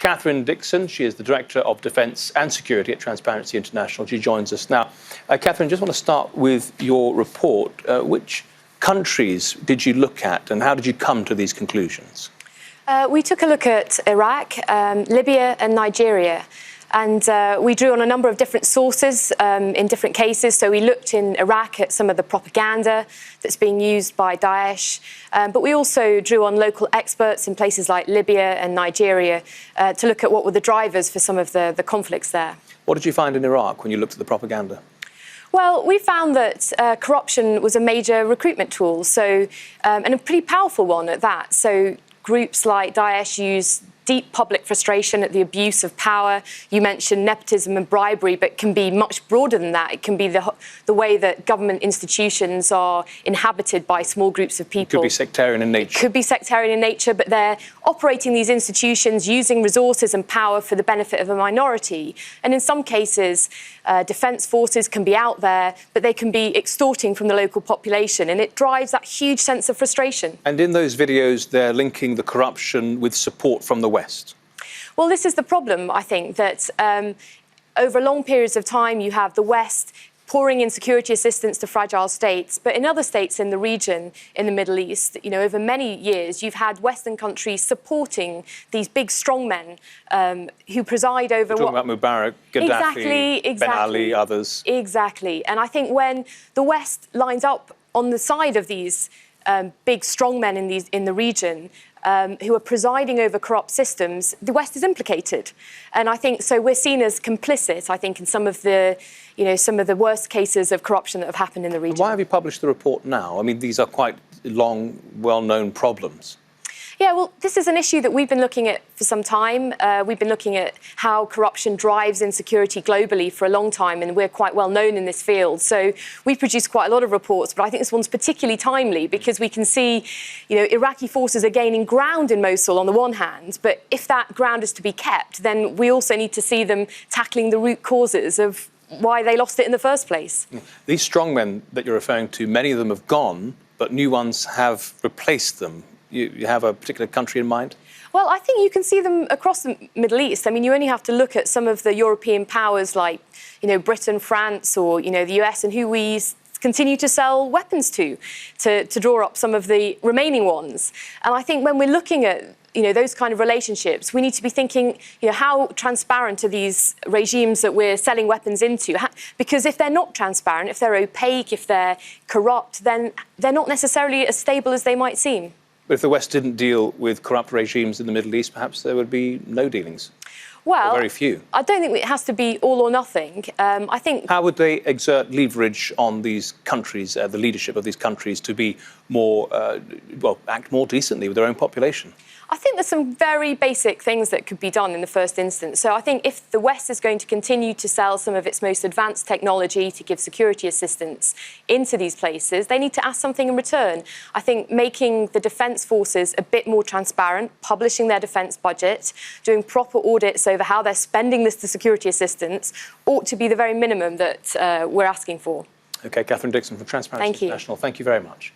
Katherine Dixon. She is the Director of Defence and Security at Transparency International. She joins us now. Katherine, just want to start with your report. Which countries did you look at and how did you come to these conclusions? We took a look at Iraq, Libya and Nigeria. And we drew on a number of different sources in different cases. So we looked in Iraq at some of the propaganda that's being used by Daesh. But we also drew on local experts in places like Libya and Nigeria to look at what were the drivers for some of the conflicts there. What did you find in Iraq when you looked at the propaganda? Well, we found that corruption was a major recruitment tool, and a pretty powerful one at that. So groups like Daesh use deep public frustration at the abuse of power. You mentioned nepotism and bribery, but it can be much broader than that. It can be the way that government institutions are inhabited by small groups of people. It could be sectarian in nature. It could be sectarian in nature, but they're operating these institutions using resources and power for the benefit of a minority. And in some cases, defence forces can be out there, but they can be extorting from the local population, and it drives that huge sense of frustration. And in those videos, they're linking the corruption with support from the West. Well, this is the problem, I think, that over long periods of time, you have the West pouring in security assistance to fragile states. But in other states in the region, in the Middle East, over many years, you've had Western countries supporting these big strongmen who preside over... You're talking about Mubarak, Gaddafi, exactly. Ben Ali, others. Exactly. And I think when the West lines up on the side of these big strongmen in the region, who are presiding over corrupt systems, the West is implicated. And I think so we're seen as complicit, I think, in some of the worst cases of corruption that have happened in the region. Why have you published the report now? I mean, these are quite long, well-known problems. Yeah, well, this is an issue that we've been looking at for some time. We've been looking at how corruption drives insecurity globally for a long time, and we're quite well known in this field. So we've produced quite a lot of reports, but I think this one's particularly timely because we can see, Iraqi forces are gaining ground in Mosul on the one hand, but if that ground is to be kept, then we also need to see them tackling the root causes of why they lost it in the first place. These strongmen that you're referring to, many of them have gone, but new ones have replaced them. You have a particular country in mind? Well, I think you can see them across the Middle East. I mean, you only have to look at some of the European powers like, Britain, France, or, the US, and who we continue to sell weapons to draw up some of the remaining ones. And I think when we're looking at those kind of relationships, we need to be thinking, how transparent are these regimes that we're selling weapons into? Because if they're not transparent, if they're opaque, if they're corrupt, then they're not necessarily as stable as they might seem. But if the West didn't deal with corrupt regimes in the Middle East, perhaps there would be no dealings. Well, or very few. I don't think it has to be all or nothing. I think... How would they exert leverage on these countries, the leadership of these countries, to be more, act more decently with their own population? I think there's some very basic things that could be done in the first instance. So I think if the West is going to continue to sell some of its most advanced technology to give security assistance into these places, they need to ask something in return. I think making the defence forces a bit more transparent, publishing their defence budget, doing proper audits over how they're spending this security assistance ought to be the very minimum that we're asking for. OK, Katherine Dixon from Transparency International, thank you very much.